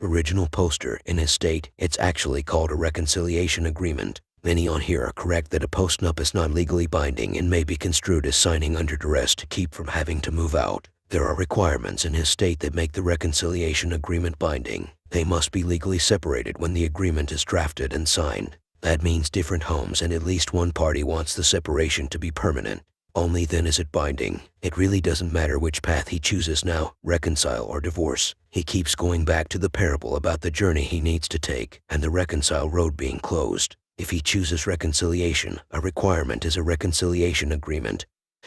Original poster. In his state, it's actually called a reconciliation agreement. Many on here are correct that a postnup is not legally binding and may be construed as signing under duress to keep from having to move out. There are requirements in his state that make the reconciliation agreement binding. They must be legally separated when the agreement is drafted and signed. That means different homes and at least one party wants the separation to be permanent. Only then is it binding. It really doesn't matter which path he chooses now, reconcile or divorce. He keeps going back to the parable about the journey he needs to take and the reconcile road being closed. If he chooses reconciliation, a requirement is a reconciliation agreement.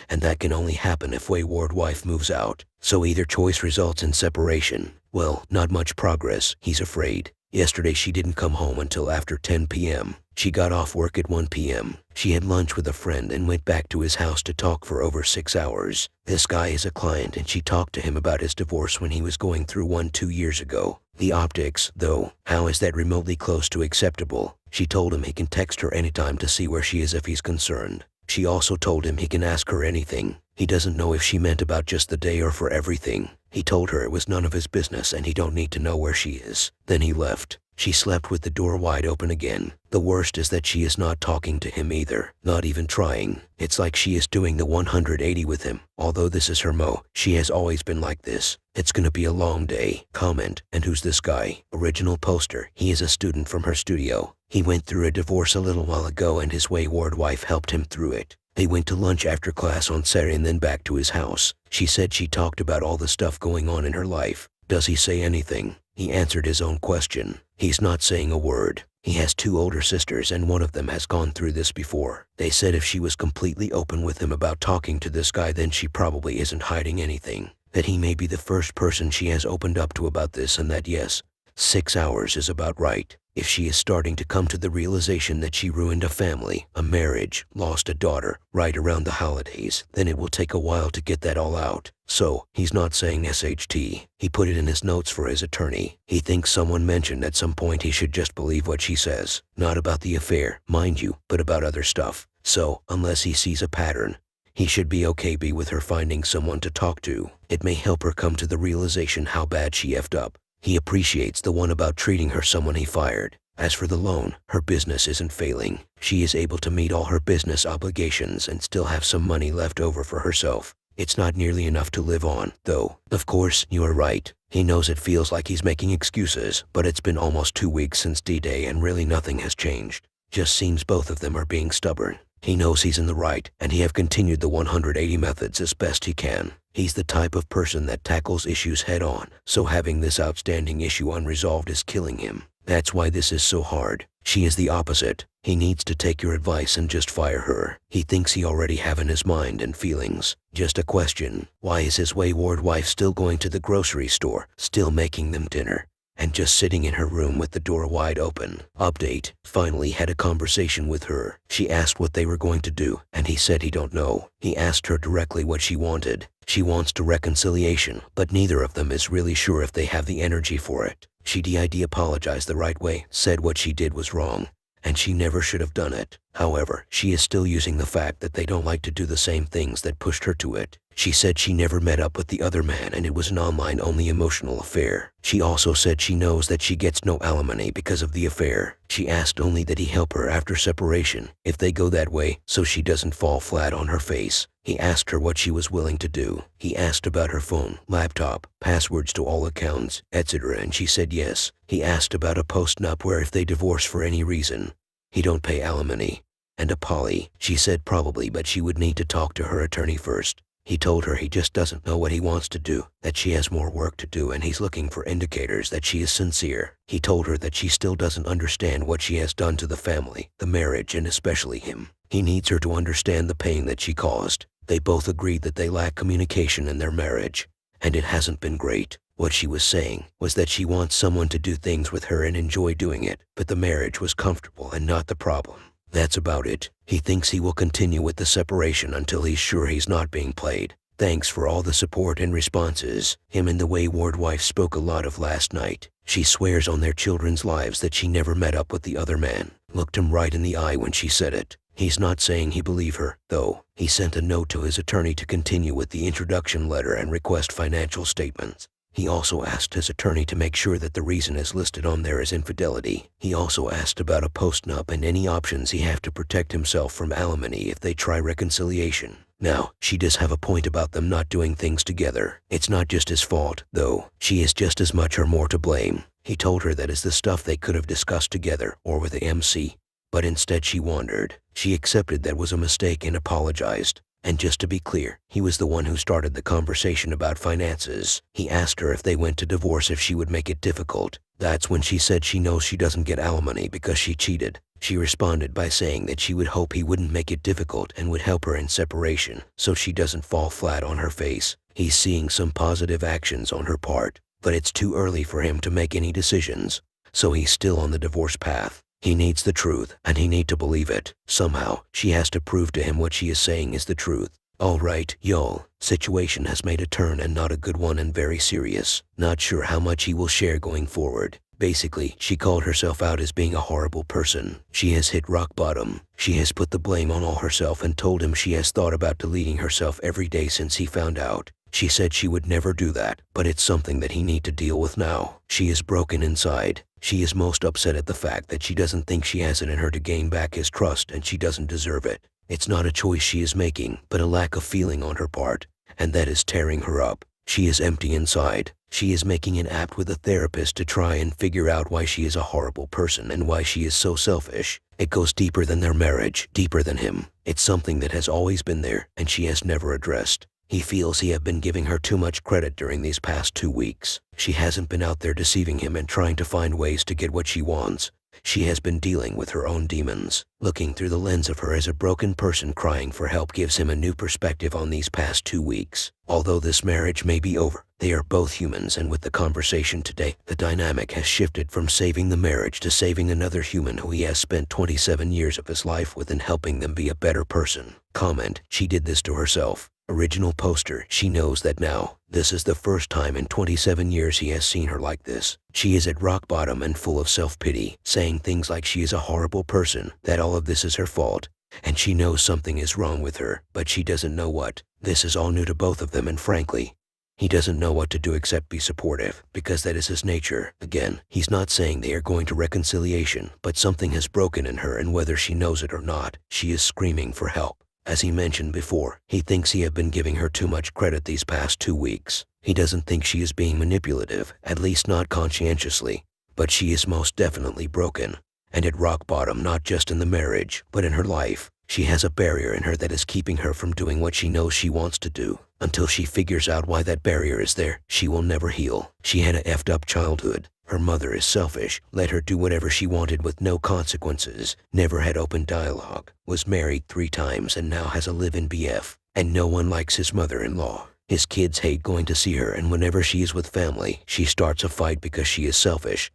And that can only happen if wayward wife moves out. So either choice results in separation. Well, not much progress, he's afraid. Yesterday she didn't come home until after 10 p.m. She got off work at 1 p.m. She had lunch with a friend and went back to his house to talk for over 6 hours. This guy is a client and she talked to him about his divorce when he was going through one 2 years ago. The optics, though, how is that remotely close to acceptable? She told him he can text her anytime to see where she is if he's concerned. She also told him he can ask her anything. He doesn't know if she meant about just the day or for everything. He told her it was none of his business and he don't need to know where she is. Then he left. She slept with the door wide open again. The worst is that she is not talking to him either, not even trying. It's like she is doing the 180 with him. Although this is her mo, she has always been like this. It's gonna be a long day. Comment, and who's this guy? Original poster. He is a student from her studio. He went through a divorce a little while ago and his wayward wife helped him through it. They went to lunch after class on Saturday and then back to his house. She said she talked about all the stuff going on in her life. Does he say anything? He answered his own question. He's not saying a word. He has 2 older sisters and one of them has gone through this before. They said if she was completely open with him about talking to this guy, then she probably isn't hiding anything. That he may be the first person she has opened up to about this, and that yes, 6 hours is about right. If she is starting to come to the realization that she ruined a family, a marriage, lost a daughter, right around the holidays, then it will take a while to get that all out. So, he's not saying SHT. He put it in his notes for his attorney. He thinks someone mentioned at some point he should just believe what she says. Not about the affair, mind you, but about other stuff. So, unless he sees a pattern, he should be okay with her finding someone to talk to. It may help her come to the realization how bad she effed up. He appreciates the one about treating her someone he fired. As for the loan, her business isn't failing. She is able to meet all her business obligations and still have some money left over for herself. It's not nearly enough to live on, though. Of course, you are right. He knows it feels like he's making excuses, but it's been almost 2 weeks since D-Day and really nothing has changed. Just seems both of them are being stubborn. He knows he's in the right, and he have continued the 180 methods as best he can. He's the type of person that tackles issues head on, so having this outstanding issue unresolved is killing him. That's why this is so hard. She is the opposite. He needs to take your advice and just fire her. He thinks he already have in his mind and feelings. Just a question. Why is his wayward wife still going to the grocery store, still making them dinner, and just sitting in her room with the door wide open? Update. Finally had a conversation with her. She asked what they were going to do, and he said he don't know. He asked her directly what she wanted. She wants to reconciliation, but neither of them is really sure if they have the energy for it. She did apologize the right way, said what she did was wrong, and she never should have done it. However, she is still using the fact that they don't like to do the same things that pushed her to it. She said she never met up with the other man and it was an online-only emotional affair. She also said she knows that she gets no alimony because of the affair. She asked only that he help her after separation, if they go that way, so she doesn't fall flat on her face. He asked her what she was willing to do. He asked about her phone, laptop, passwords to all accounts, etc., and she said yes. He asked about a postnup where if they divorce for any reason, he don't pay alimony. And a poly. She said probably, but she would need to talk to her attorney first. He told her he just doesn't know what he wants to do, that she has more work to do and he's looking for indicators that she is sincere. He told her that she still doesn't understand what she has done to the family, the marriage, and especially him. He needs her to understand the pain that she caused. They both agreed that they lack communication in their marriage, and it hasn't been great. What she was saying was that she wants someone to do things with her and enjoy doing it, but the marriage was comfortable and not the problem. That's about it. He thinks he will continue with the separation until he's sure he's not being played. Thanks for all the support and responses. Him and the wayward wife spoke a lot of last night. She swears on their children's lives that she never met up with the other man. Looked him right in the eye when she said it. He's not saying he believe her, though. He sent a note to his attorney to continue with the introduction letter and request financial statements. He also asked his attorney to make sure that the reason is listed on there as infidelity. He also asked about a post-nup and any options he have to protect himself from alimony if they try reconciliation. Now, she does have a point about them not doing things together. It's not just his fault, though. She is just as much or more to blame. He told her that is the stuff they could have discussed together or with the MC. But instead she wandered. She accepted that was a mistake and apologized. And just to be clear, he was the one who started the conversation about finances. He asked her if they went to divorce if she would make it difficult. That's when she said she knows she doesn't get alimony because she cheated. She responded by saying that she would hope he wouldn't make it difficult and would help her in separation so she doesn't fall flat on her face. He's seeing some positive actions on her part, but it's too early for him to make any decisions. So he's still on the divorce path. He needs the truth, and he needs to believe it. Somehow, she has to prove to him what she is saying is the truth. Alright, y'all, situation has made a turn and not a good one and very serious. Not sure how much he will share going forward. Basically, she called herself out as being a horrible person. She has hit rock bottom. She has put the blame on all herself and told him she has thought about deleting herself every day since he found out. She said she would never do that, but it's something that he needs to deal with now. She is broken inside. She is most upset at the fact that she doesn't think she has it in her to gain back his trust and she doesn't deserve it. It's not a choice she is making, but a lack of feeling on her part, and that is tearing her up. She is empty inside. She is making an act with a therapist to try and figure out why she is a horrible person and why she is so selfish. It goes deeper than their marriage, deeper than him. It's something that has always been there and she has never addressed. He feels he have been giving her too much credit during these past 2 weeks. She hasn't been out there deceiving him and trying to find ways to get what she wants. She has been dealing with her own demons. Looking through the lens of her as a broken person crying for help gives him a new perspective on these past 2 weeks. Although this marriage may be over, they are both humans, and with the conversation today, the dynamic has shifted from saving the marriage to saving another human who he has spent 27 years of his life with and helping them be a better person. Comment, she did this to herself. Original poster, she knows that now. This is the first time in 27 years he has seen her like this. She is at rock bottom and full of self-pity, saying things like she is a horrible person, that all of this is her fault, and she knows something is wrong with her, but she doesn't know what. This is all new to both of them, and frankly, he doesn't know what to do except be supportive, because that is his nature. Again, he's not saying they are going to reconciliation, but something has broken in her, and whether she knows it or not, she is screaming for help. As he mentioned before, he thinks he have been giving her too much credit these past 2 weeks. He doesn't think she is being manipulative, at least not conscientiously, but she is most definitely broken, and at rock bottom not just in the marriage, but in her life. She has a barrier in her that is keeping her from doing what she knows she wants to do. Until she figures out why that barrier is there, she will never heal. She had a effed up childhood. Her mother is selfish, let her do whatever she wanted with no consequences, never had open dialogue, was married 3 times and now has a live-in BF, and no one likes his mother-in-law. His kids hate going to see her, and whenever she is with family, she starts a fight because she is selfish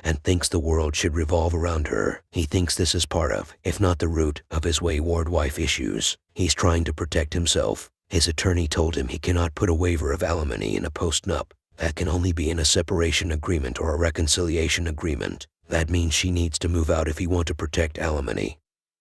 and thinks the world should revolve around her. He thinks this is part of, if not the root, of his wayward wife issues. He's trying to protect himself. His attorney told him he cannot put a waiver of alimony in a post-nup. That can only be in a separation agreement or a reconciliation agreement. That means she needs to move out if he wants to protect alimony.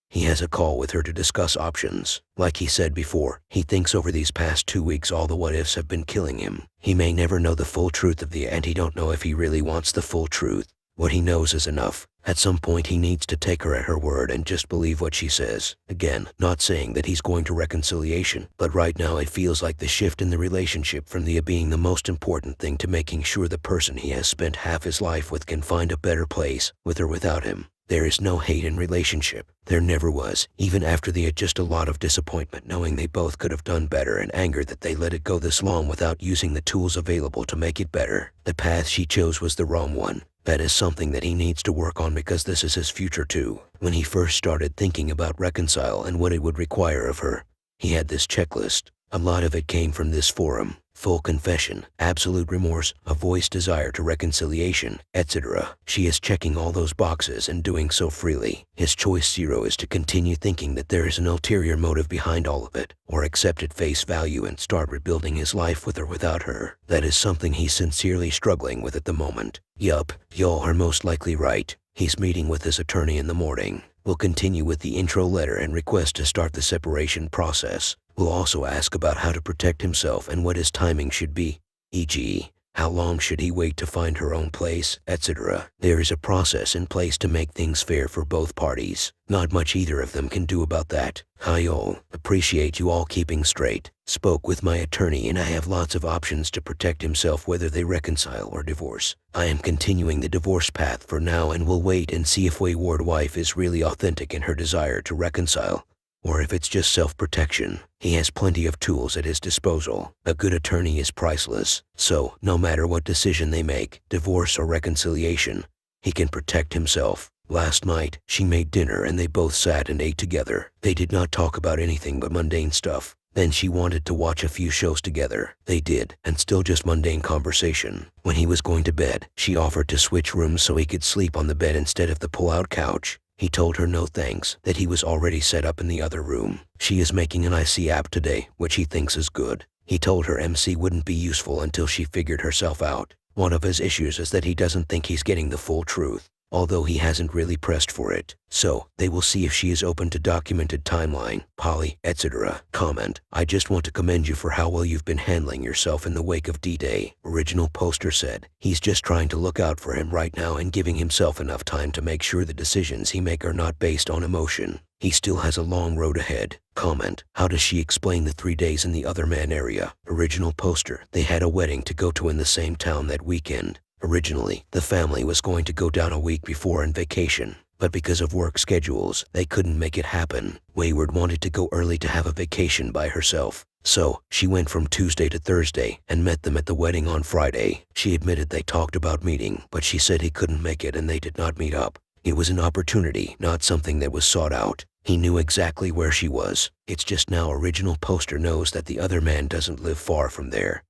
He has a call with her to discuss options. Like he said before, he thinks over these past 2 weeks all the what-ifs have been killing him. He may never know the full truth of and he don't know if he really wants the full truth. What he knows is enough. At some point he needs to take her at her word and just believe what she says. Again, not saying that he's going to reconciliation, but right now it feels like the shift in the relationship from the being the most important thing to making sure the person he has spent half his life with can find a better place, with or without him. There is no hate in relationship. There never was, even after they had just a lot of disappointment knowing they both could have done better and anger that they let it go this long without using the tools available to make it better. The path she chose was the wrong one. That is something that he needs to work on because this is his future too. When he first started thinking about reconcile and what it would require of her, he had this checklist. A lot of it came from this forum. Full confession, absolute remorse, a voiced desire to reconciliation, etc. She is checking all those boxes and doing so freely. His choice 0 is to continue thinking that there is an ulterior motive behind all of it, or accept at face value and start rebuilding his life with or without her. That is something he's sincerely struggling with at the moment. Yup, y'all are most likely right. He's meeting with his attorney in the morning. We'll continue with the intro letter and request to start the separation process. We'll also ask about how to protect himself and what his timing should be, e.g., How long should he wait to find her own place, etc.? There is a process in place to make things fair for both parties. Not much either of them can do about that. Hi all, appreciate you all keeping straight. Spoke with my attorney and I have lots of options to protect himself whether they reconcile or divorce. I am continuing the divorce path for now and will wait and see if wayward wife is really authentic in her desire to reconcile, or if it's just self-protection. He has plenty of tools at his disposal. A good attorney is priceless, so no matter what decision they make, divorce or reconciliation, he can protect himself. Last night, she made dinner and they both sat and ate together. They did not talk about anything but mundane stuff. Then she wanted to watch a few shows together. They did, and still just mundane conversation. When he was going to bed, she offered to switch rooms so he could sleep on the bed instead of the pull-out couch. He told her no thanks, that he was already set up in the other room. She is making an IC app today, which he thinks is good. He told her MC wouldn't be useful until she figured herself out. One of his issues is that he doesn't think he's getting the full truth, although he hasn't really pressed for it. So, they will see if she is open to documented timeline, poly, etc. Comment, I just want to commend you for how well you've been handling yourself in the wake of D-Day. Original poster said, he's just trying to look out for him right now and giving himself enough time to make sure the decisions he make are not based on emotion. He still has a long road ahead. Comment, how does she explain the 3 days in the other man area? Original poster, they had a wedding to go to in the same town that weekend. Originally, the family was going to go down a week before on vacation, but because of work schedules, they couldn't make it happen. Wayward wanted to go early to have a vacation by herself, so she went from Tuesday to Thursday and met them at the wedding on Friday. She admitted they talked about meeting, but she said he couldn't make it and they did not meet up. It was an opportunity, not something that was sought out. He knew exactly where she was. It's just now original poster knows that the other man doesn't live far from there.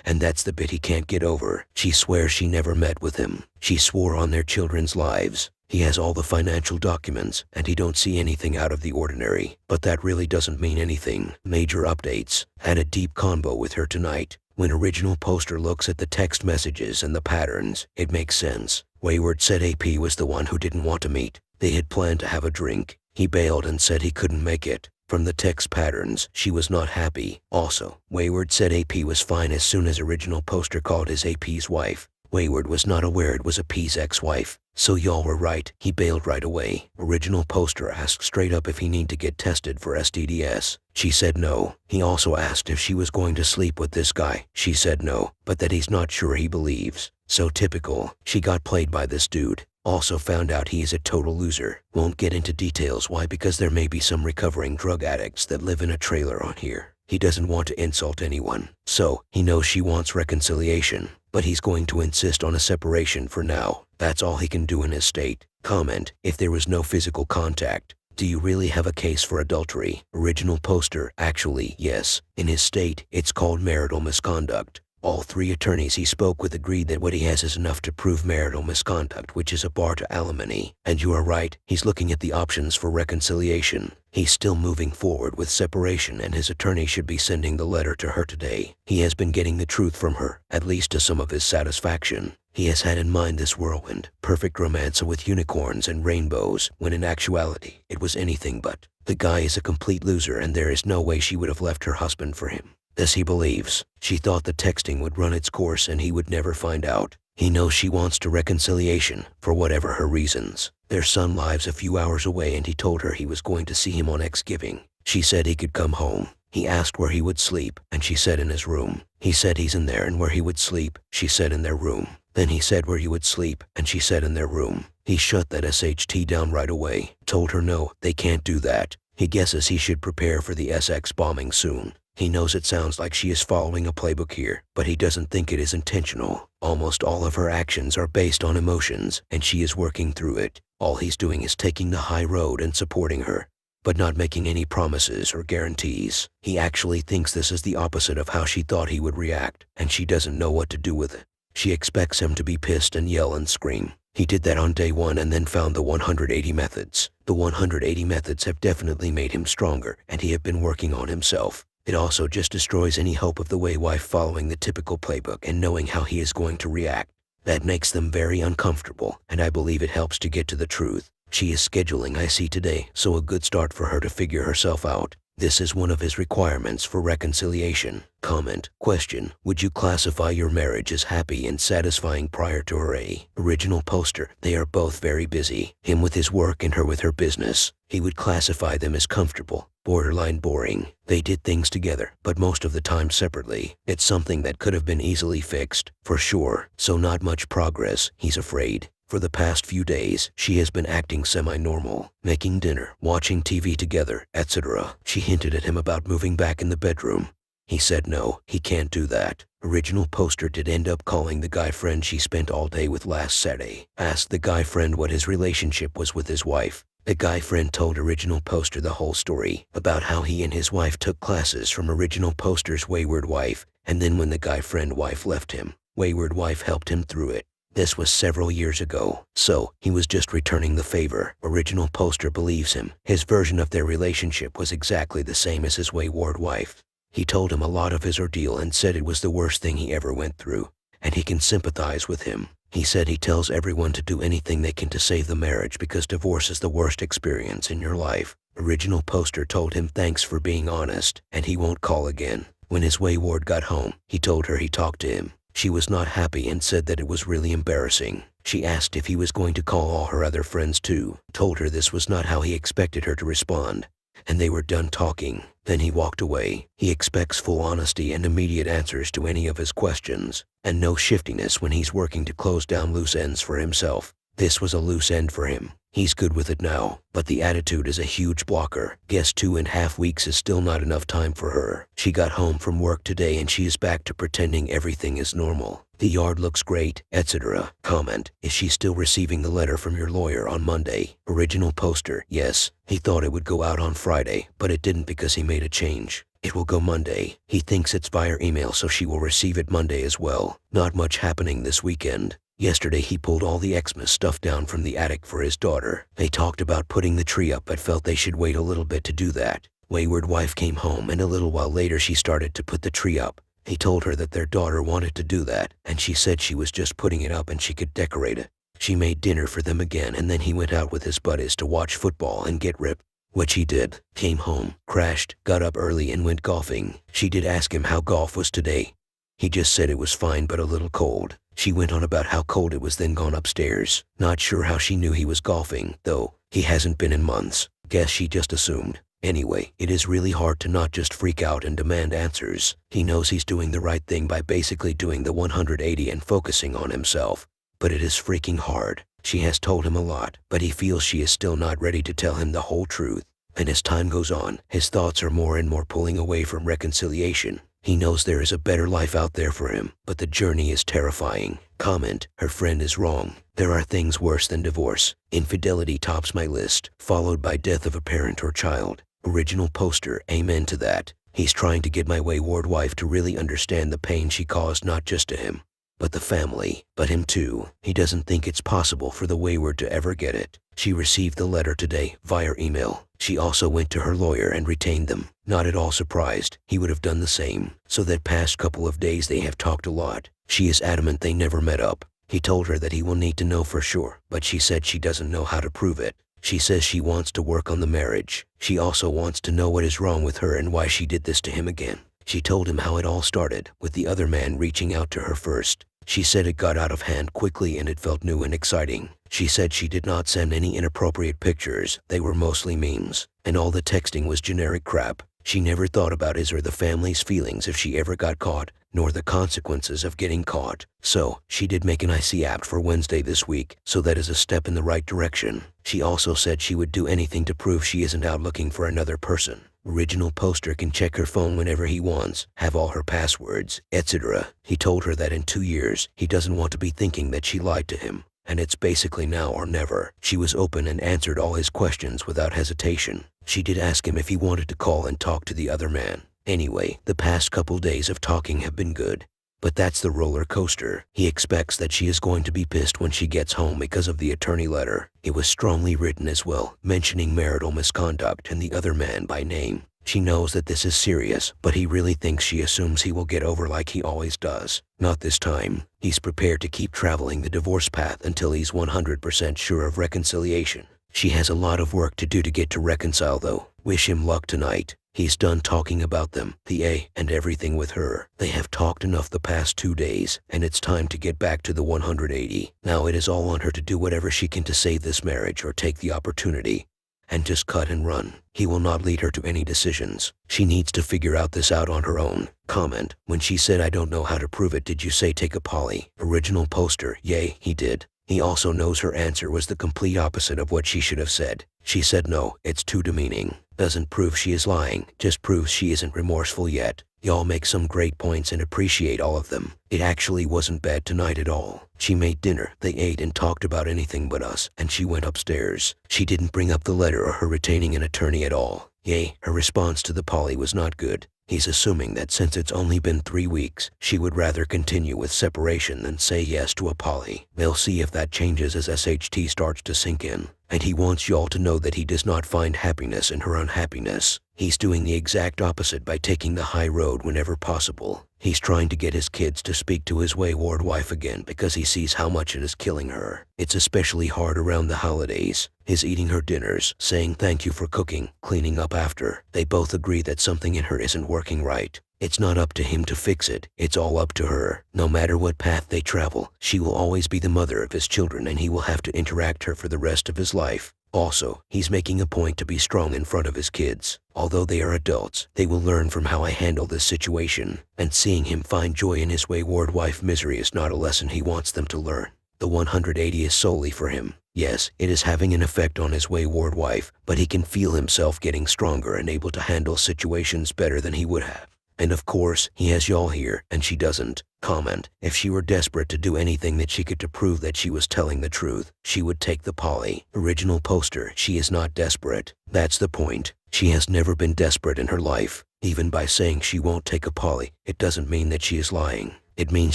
And that's the bit he can't get over. She swears she never met with him. She swore on their children's lives. He has all the financial documents, and he don't see anything out of the ordinary. But that really doesn't mean anything. Major updates. Had a deep convo with her tonight. When original poster looks at the text messages and the patterns, it makes sense. Wayward said AP was the one who didn't want to meet. They had planned to have a drink. He bailed and said he couldn't make it. From the text patterns, she was not happy. Also, Wayward said AP was fine as soon as original poster called his AP's wife. Wayward was not aware it was AP's ex-wife. So y'all were right, he bailed right away. Original poster asked straight up if he need to get tested for STDs. She said no. He also asked if she was going to sleep with this guy. She said no, but that he's not sure he believes. So typical, she got played by this dude. Also found out he is a total loser. Won't get into details why because there may be some recovering drug addicts that live in a trailer on here. He doesn't want to insult anyone, so he knows she wants reconciliation, but he's going to insist on a separation for now. That's all he can do in his state. Comment, if there was no physical contact, do you really have a case for adultery? Original poster, actually, yes. In his state, it's called marital misconduct. All three attorneys he spoke with agreed that what he has is enough to prove marital misconduct, which is a bar to alimony. And you are right, he's looking at the options for reconciliation. He's still moving forward with separation and his attorney should be sending the letter to her today. He has been getting the truth from her, at least to some of his satisfaction. He has had in mind this whirlwind, perfect romance with unicorns and rainbows, when in actuality, it was anything but. The guy is a complete loser and there is no way she would have left her husband for him. This he believes. She thought the texting would run its course and he would never find out. He knows she wants to reconciliation, for whatever her reasons. Their son lives a few hours away and he told her he was going to see him on Thanksgiving. She said he could come home. He asked where he would sleep, and she said in his room. He said he's in there and where he would sleep, she said in their room. Then he said where he would sleep, and she said in their room. He shut that SHT down right away, told her no, they can't do that. He guesses he should prepare for the SX bombing soon. He knows it sounds like she is following a playbook here, but he doesn't think it is intentional. Almost all of her actions are based on emotions, and she is working through it. All he's doing is taking the high road and supporting her, but not making any promises or guarantees. He actually thinks this is the opposite of how she thought he would react, and she doesn't know what to do with it. She expects him to be pissed and yell and scream. He did that on day one and then found the 180 methods. The 180 methods have definitely made him stronger, and he have been working on himself. It also just destroys any hope of the wife following the typical playbook and knowing how he is going to react. That makes them very uncomfortable, and I believe it helps to get to the truth. She is scheduling IC today, so a good start for her to figure herself out. This is one of his requirements for reconciliation. Comment. Question. Would you classify your marriage as happy and satisfying prior to her original poster? They are both very busy. Him with his work and her with her business. He would classify them as comfortable, borderline boring. They did things together, but most of the time separately. It's something that could have been easily fixed, for sure. So not much progress, he's afraid. For the past few days, she has been acting semi-normal, making dinner, watching TV together, etc. She hinted at him about moving back in the bedroom. He said no, he can't do that. Original poster did end up calling the guy friend she spent all day with last Saturday. Asked the guy friend what his relationship was with his wife. The guy friend told original poster the whole story about how he and his wife took classes from original poster's wayward wife, and then when the guy friend wife left him, wayward wife helped him through it. This was several years ago, so he was just returning the favor. Original poster believes him. His version of their relationship was exactly the same as his wayward wife. He told him a lot of his ordeal and said it was the worst thing he ever went through, and he can sympathize with him. He said he tells everyone to do anything they can to save the marriage because divorce is the worst experience in your life. Original poster told him thanks for being honest, and he won't call again. When his wayward got home, he told her he talked to him. She was not happy and said that it was really embarrassing. She asked if he was going to call all her other friends too. Told her this was not how he expected her to respond. And they were done talking. Then he walked away. He expects full honesty and immediate answers to any of his questions, and no shiftiness when he's working to close down loose ends for himself. This was a loose end for him. He's good with it now, but the attitude is a huge blocker. Guess 2.5 weeks is still not enough time for her. She got home from work today and she is back to pretending everything is normal. The yard looks great, etc. Comment. Is she still receiving the letter from your lawyer on Monday? Original poster. Yes. He thought it would go out on Friday, but it didn't because he made a change. It will go Monday. He thinks it's via email, so she will receive it Monday as well. Not much happening this weekend. Yesterday he pulled all the Xmas stuff down from the attic for his daughter. They talked about putting the tree up but felt they should wait a little bit to do that. Wayward wife came home and a little while later she started to put the tree up. He told her that their daughter wanted to do that, and she said she was just putting it up and she could decorate it. She made dinner for them again and then he went out with his buddies to watch football and get ripped. Which he did. Came home, crashed, got up early and went golfing. She did ask him how golf was today. He just said it was fine but a little cold. She went on about how cold it was, then gone upstairs. Not sure how she knew he was golfing, though. He hasn't been in months. Guess she just assumed. Anyway, it is really hard to not just freak out and demand answers. He knows he's doing the right thing by basically doing the 180 and focusing on himself. But it is freaking hard. She has told him a lot, but he feels she is still not ready to tell him the whole truth. And as time goes on, his thoughts are more and more pulling away from reconciliation. He knows there is a better life out there for him, but the journey is terrifying. Comment. Her friend is wrong. There are things worse than divorce. Infidelity tops my list, followed by death of a parent or child. Original poster. Amen to that. He's trying to get my wayward wife to really understand the pain she caused not just to him, but the family, but him too. He doesn't think it's possible for the wayward to ever get it. She received the letter today, via email. She also went to her lawyer and retained them. Not at all surprised. He would have done the same. So that past couple of days they have talked a lot. She is adamant they never met up. He told her that he will need to know for sure, but she said she doesn't know how to prove it. She says she wants to work on the marriage. She also wants to know what is wrong with her and why she did this to him again. She told him how it all started, with the other man reaching out to her first. She said it got out of hand quickly and it felt new and exciting. She said she did not send any inappropriate pictures, they were mostly memes, and all the texting was generic crap. She never thought about his or the family's feelings if she ever got caught, nor the consequences of getting caught. So, she did make an IC apt for Wednesday this week, so that is a step in the right direction. She also said she would do anything to prove she isn't out looking for another person. Original poster can check her phone whenever he wants, have all her passwords, etc. He told her that in 2 years, he doesn't want to be thinking that she lied to him. And it's basically now or never. She was open and answered all his questions without hesitation. She did ask him if he wanted to call and talk to the other man. Anyway, the past couple days of talking have been good. But that's the roller coaster. He expects that she is going to be pissed when she gets home because of the attorney letter. It was strongly written as well, mentioning marital misconduct and the other man by name. She knows that this is serious, but he really thinks she assumes he will get over like he always does. Not this time. He's prepared to keep traveling the divorce path until he's 100% sure of reconciliation. She has a lot of work to do to get to reconcile though. Wish him luck tonight. He's done talking about them, the A, and everything with her. They have talked enough the past 2 days, and it's time to get back to the 180. Now it is all on her to do whatever she can to save this marriage or take the opportunity and just cut and run. He will not lead her to any decisions. She needs to figure this out on her own. Comment: when she said I don't know how to prove it, did you say take a poly? Original poster: yay, he did. He also knows her answer was the complete opposite of what she should have said. She said no, it's too demeaning. Doesn't prove she is lying, just proves she isn't remorseful yet. Y'all make some great points and appreciate all of them. It actually wasn't bad tonight at all. She made dinner, they ate and talked about anything but us, and she went upstairs. She didn't bring up the letter or her retaining an attorney at all. Yay, her response to the poly was not good. He's assuming that since it's only been 3 weeks, she would rather continue with separation than say yes to a poly. They'll see if that changes as SHT starts to sink in. And he wants y'all to know that he does not find happiness in her unhappiness. He's doing the exact opposite by taking the high road whenever possible. He's trying to get his kids to speak to his wayward wife again because he sees how much it is killing her. It's especially hard around the holidays. His eating her dinners, saying thank you for cooking, cleaning up after. They both agree that something in her isn't working right. It's not up to him to fix it, it's all up to her. No matter what path they travel, she will always be the mother of his children and he will have to interact her for the rest of his life. Also, he's making a point to be strong in front of his kids. Although they are adults, they will learn from how I handle this situation. And seeing him find joy in his wayward wife misery is not a lesson he wants them to learn. The 180 is solely for him. Yes, it is having an effect on his wayward wife, but he can feel himself getting stronger and able to handle situations better than he would have. And of course, he has y'all here, and she doesn't. Comment: if she were desperate to do anything that she could to prove that she was telling the truth, she would take the poly. Original poster: she is not desperate. That's the point. She has never been desperate in her life. Even by saying she won't take a poly, it doesn't mean that she is lying. It means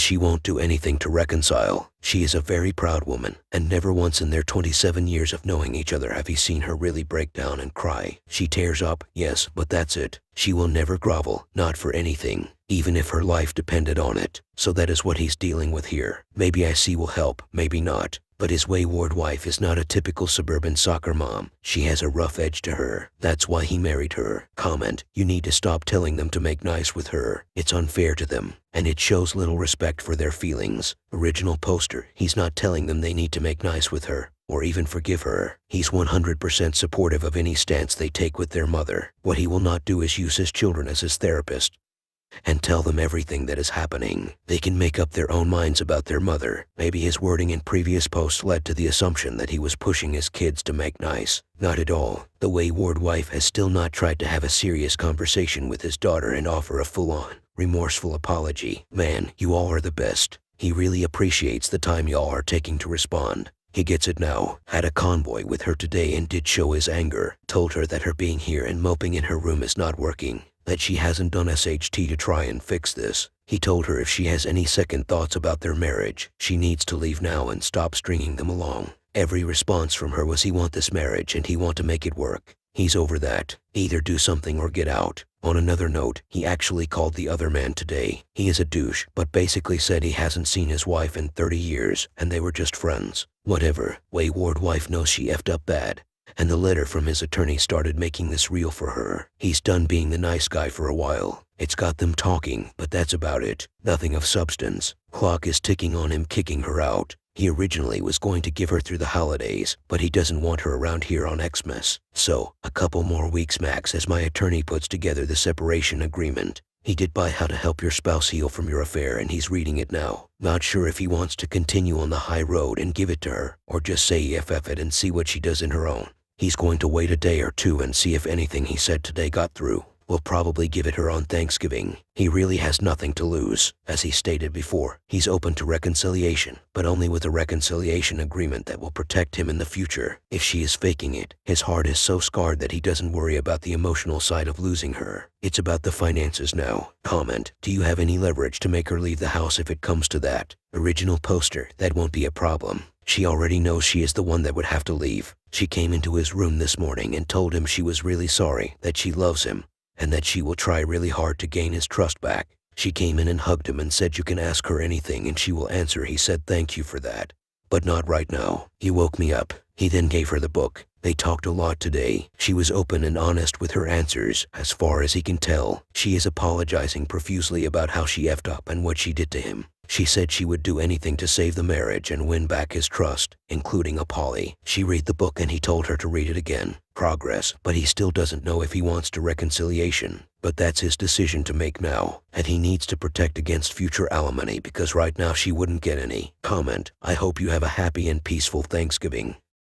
she won't do anything to reconcile. She is a very proud woman, and never once in their 27 years of knowing each other have he seen her really break down and cry. She tears up, yes, but that's it. She will never grovel, not for anything, even if her life depended on it. So that is what he's dealing with here. Maybe IC will help, maybe not. But his wayward wife is not a typical suburban soccer mom. She has a rough edge to her. That's why he married her. Comment: you need to stop telling them to make nice with her. It's unfair to them, and it shows little respect for their feelings. Original poster: he's not telling them they need to make nice with her, or even forgive her. He's 100% supportive of any stance they take with their mother. What he will not do is use his children as his therapist and tell them everything that is happening. They can make up their own minds about their mother. Maybe his wording in previous posts led to the assumption that he was pushing his kids to make nice. Not at all. The wayward wife has still not tried to have a serious conversation with his daughter and offer a full-on, remorseful apology. Man, you all are the best. He really appreciates the time y'all are taking to respond. He gets it now. Had a convoy with her today and did show his anger. Told her that her being here and moping in her room is not working. That she hasn't done SHT to try and fix this. He told her if she has any second thoughts about their marriage, she needs to leave now and stop stringing them along. Every response from her was he want this marriage and he want to make it work. He's over that. Either do something or get out. On another note, he actually called the other man today. He is a douche, but basically said he hasn't seen his wife in 30 years and they were just friends. Whatever. Wayward wife knows she effed up bad. And the letter from his attorney started making this real for her. He's done being the nice guy for a while. It's got them talking, but that's about it. Nothing of substance. Clock is ticking on him kicking her out. He originally was going to give her through the holidays, but he doesn't want her around here on Xmas. So, a couple more weeks max as my attorney puts together the separation agreement. He did buy How to Help Your Spouse Heal from Your Affair and he's reading it now. Not sure if he wants to continue on the high road and give it to her, or just say EFF it and see what she does in her own. He's going to wait a day or two and see if anything he said today got through. We'll probably give it her on Thanksgiving. He really has nothing to lose. As he stated before, he's open to reconciliation, but only with a reconciliation agreement that will protect him in the future. If she is faking it, his heart is so scarred that he doesn't worry about the emotional side of losing her. It's about the finances now. Comment: do you have any leverage to make her leave the house if it comes to that? Original poster: that won't be a problem. She already knows she is the one that would have to leave. She came into his room this morning and told him she was really sorry, that she loves him, and that she will try really hard to gain his trust back. She came in and hugged him and said you can ask her anything and she will answer. He said thank you for that, but not right now. He woke me up. He then gave her the book. They talked a lot today. She was open and honest with her answers. As far as he can tell, she is apologizing profusely about how she effed up and what she did to him. She said she would do anything to save the marriage and win back his trust, including a poly. She read the book and he told her to read it again. Progress, but he still doesn't know if he wants to reconciliation. But that's his decision to make now, and he needs to protect against future alimony because right now she wouldn't get any. Comment, I hope you have a happy and peaceful Thanksgiving.